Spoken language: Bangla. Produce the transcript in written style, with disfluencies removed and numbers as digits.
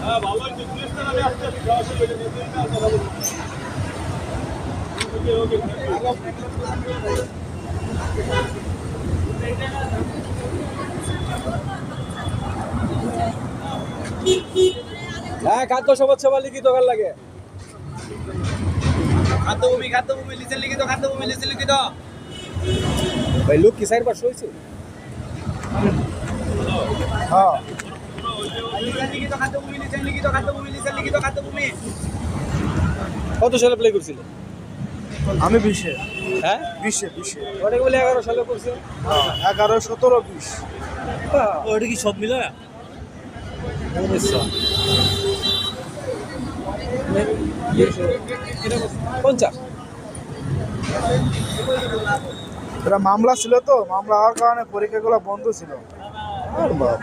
হ্যাঁ, খাদ্য সমাজসেবা লিখিত কার লাগে খাদ্যভূমি লিখে লিখিত খাদ্যভূমি লিখে লিখিত ভাই লোক কি সাইড পাশ হয়েছে? হ্যাঁ, লিখিত খাদ্যভূমি লিখে লিখিত খাদ্যভূমি লিখে লিখিত খাদ্যভূমি। কত সালে প্লে করছিল? আমি 20-এ। হ্যাঁ, 20-এ। অনেক বলে 11 সালে করছে। 11, 17, 20। ওটা কি সব মিলে 50? এটা মামলা ছিল তো, মামলা হওয়ার কারণে পরীক্ষাগুলো বন্ধ ছিল। আর বাপ